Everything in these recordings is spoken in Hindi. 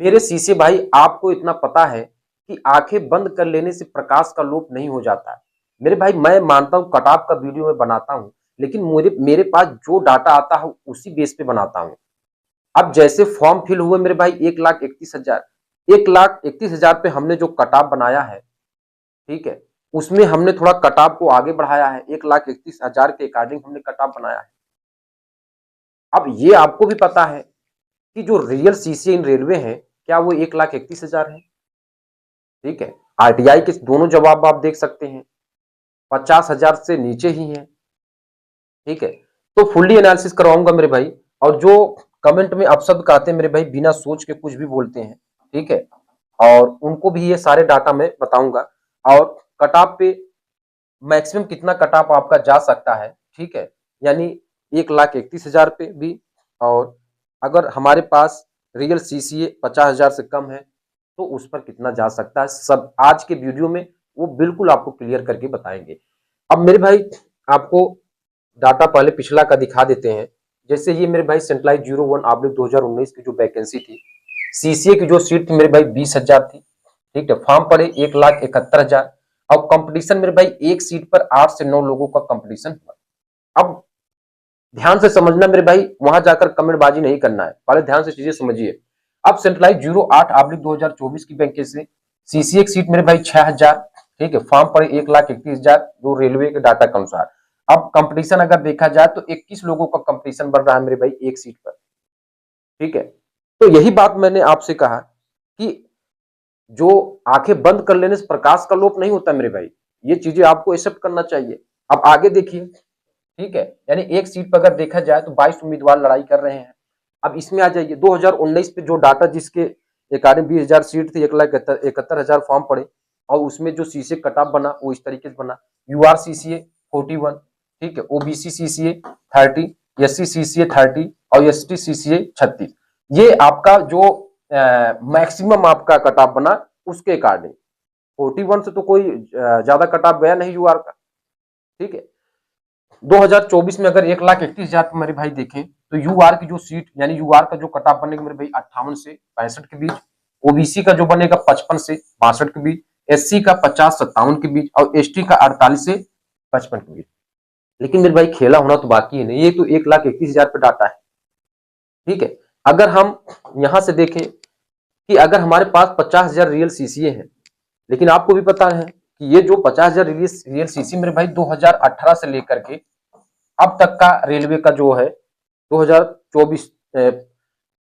मेरे शीशे भाई, आपको इतना पता है कि आंखें बंद कर लेने से प्रकाश का लोप नहीं हो जाता है। मेरे भाई, मैं मानता हूँ कटाव का वीडियो मैं बनाता हूँ, लेकिन मेरे मेरे पास जो डाटा आता है उसी बेस पे बनाता हूँ। अब जैसे फॉर्म फिल हुए मेरे भाई 1,31,000, 1,31,000 पे हमने जो कटाव बनाया है, ठीक है, उसमें हमने थोड़ा कटाव को आगे बढ़ाया है। 1,31,000 के अकॉर्डिंग हमने कटाव बनाया है। अब ये आपको भी पता है कि जो रियल सीसी इन रेलवे है, क्या वो 1,31,000 है? ठीक है, आरटीआई के दोनों जवाब आप देख सकते हैं, 50,000 से नीचे ही है। ठीक है, तो फुल्ली एनालिसिस करवाऊंगा मेरे भाई। और जो कमेंट में अपशब्द कहते हैं मेरे भाई, बिना सोच के कुछ भी बोलते हैं, ठीक है, और उनको भी ये सारे डाटा मैं बताऊंगा। और कटाप पे मैक्सिमम कितना कटाप आपका जा सकता है, ठीक है, यानी 1,31,000 पे भी। और अगर हमारे पास रियल सीसीए 50,000 से कम है तो उस पर कितना जा सकता है, सब आज के वीडियो में वो बिल्कुल आपको क्लियर करके बताएंगे। अब मेरे भाई, आपको डाटा पहले पिछला का दिखा देते हैं। जैसे ये मेरे भाई सेंट्रलाइज 01/2019 की जो वैकेंसी थी, सीसीए की जो सीट थी मेरे भाई 20,000 थी। ठीक है, फॉर्म पड़े 1,71,000। अब कंपटीशन मेरे भाई एक सीट पर 8 से 9 लोगों का कंपटीशन हुआ। अब ध्यान से समझना मेरे भाई, वहां जाकर कमेंटबाजी नहीं करना है, पहले ध्यान से चीजें समझिए। अब सेंट्रलाइज 08/2024 की वैकेंसी, सीसीए की सीट मेरे भाई 6,000। ठीक है, फॉर्म पड़े 1,31,000 जो रेलवे के डाटा के अनुसार। अब कंपटीशन अगर देखा जाए तो 21 लोगों का कंपटीशन बढ़ रहा है मेरे भाई एक सीट पर। ठीक है, तो यही बात मैंने आपसे कहा कि जो आंखें बंद कर लेने से प्रकाश का लोप नहीं होता मेरे भाई, ये चीजें आपको एक्सेप्ट करना चाहिए। अब आगे देखिए, ठीक है, यानी एक सीट पर अगर देखा जाए तो 22 उम्मीदवार लड़ाई कर रहे हैं। अब इसमें आ जाइए 2019 पे जो डाटा जिसके अकॉर्डिंग 20,000 सीट थी, 1,71,000 फॉर्म पड़े, और उसमें जो सीसीए कट ऑफ बना वो इस तरीके से बना। यूआर सीसीए 41, ठीक है, ओबीसी सीसीए 30, एससी सीसीए 30 और एसटी सीसीए 36। ये आपका जो मैक्सिमम आपका कट ऑफ बना उसके अकॉर्डिंग। 41 से तो कोई ज्यादा कट ऑफ गया नहीं यूआर का। ठीक है, 2024 में अगर 1,31,000 मेरे भाई देखें तो यूआर की जो सीट यानी यूआर का जो कट ऑफ बनेगा मेरे भाई 58 से 65 के बीच, ओबीसी का जो बनेगा 55 से 62 के बीच, एससी का 50-57 के बीच और एसटी का 48 से 55 के बीच। लेकिन मेरे भाई खेला होना तो बाकी है नहीं, ये तो 1,31,000 पे डाटा है। ठीक है, अगर हम यहां से देखें कि अगर हमारे पास 50,000 रियल सीसीए है, लेकिन आपको भी पता है कि ये जो 50,000 रियल सीसी मेरे भाई 2018 से लेकर के अब तक का रेलवे का जो है 2024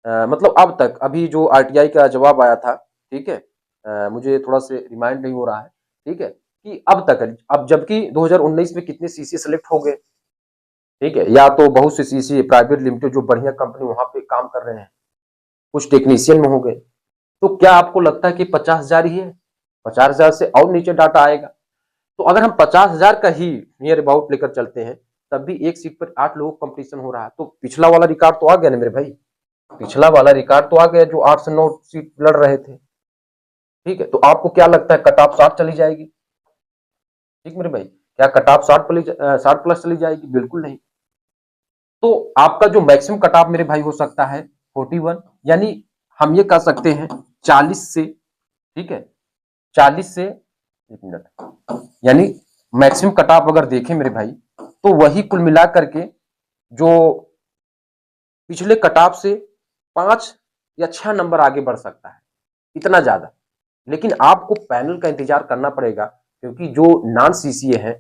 मतलब अब तक अभी जो आरटीआई का जवाब आया था, ठीक है, मुझे थोड़ा से रिमाइंड नहीं हो रहा है, ठीक है, कि अब तक अब जबकि 2019 में कितने सीसी सेलेक्ट हो गए, ठीक है, या तो बहुत से सीसी प्राइवेट लिमिटेड जो बढ़िया कंपनी वहां पे काम कर रहे हैं, कुछ टेक्नीशियन में हो गए। तो क्या आपको लगता है कि 50,000 ही है? 50,000 से और नीचे डाटा आएगा। तो अगर हम 50,000 का ही नियर अबाउट लेकर चलते हैं, तब भी एक सीट पर 8 लोगों का कंपटीशन हो रहा है। तो पिछला वाला रिकॉर्ड तो आ गया ना मेरे भाई, पिछला वाला रिकॉर्ड तो आ गया जो 8 से 9 सीट लड़ रहे थे। ठीक है, तो आपको क्या लगता है कट ऑफ 60 चली जाएगी? ठीक मेरे भाई, क्या कट ऑफ 60 प्लस चली जाएगी? बिल्कुल नहीं। तो आपका जो मैक्सिमम कट ऑफ मेरे भाई हो सकता है 41, यानी हम ये कह सकते हैं 40 से, ठीक है, 40 से, एक मिनट, यानी मैक्सिमम कट ऑफ अगर देखें मेरे भाई तो वही कुल मिला करके जो पिछले कट ऑफ से 5 या 6 नंबर आगे बढ़ सकता है, इतना ज्यादा। लेकिन आपको पैनल का इंतजार करना पड़ेगा, क्योंकि जो नॉन सीसीए हैं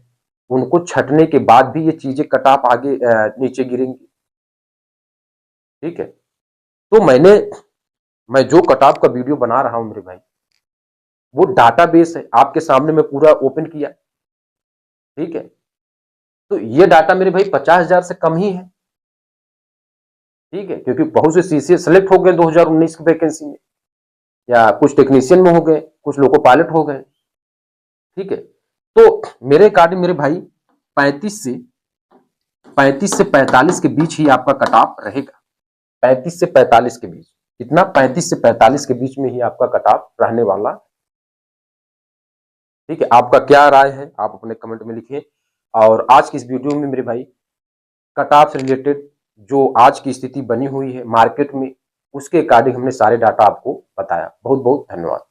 उनको छटने के बाद भी ये चीजें कट ऑफ आगे नीचे गिरेंगी। ठीक है, तो मैं जो कट ऑफ का वीडियो बना रहा हूं मेरे भाई, वो डाटाबेस है, आपके सामने मैं पूरा ओपन किया। ठीक है, तो ये डाटा मेरे भाई 50,000 से कम ही है। ठीक है, क्योंकि बहुत से सीसीए सेलेक्ट हो गए 2019 की वैकेंसी में, या कुछ टेक्नीशियन में हो गए, कुछ लोको पायलट हो गए। ठीक है, तो मेरे अकॉर्डिंग मेरे भाई 35 से 45 के बीच ही आपका कट ऑफ रहेगा। 35 से 45 के बीच, कितना? 35 से 45 के बीच में ही आपका कट ऑफ रहने वाला। ठीक है, आपका क्या राय है आप अपने कमेंट में लिखिए। और आज की इस वीडियो में मेरे भाई कट ऑफ से रिलेटेड जो आज की स्थिति बनी हुई है मार्केट में, उसके अकॉर्डिंग हमने सारे डाटा आपको बताया। बहुत बहुत धन्यवाद।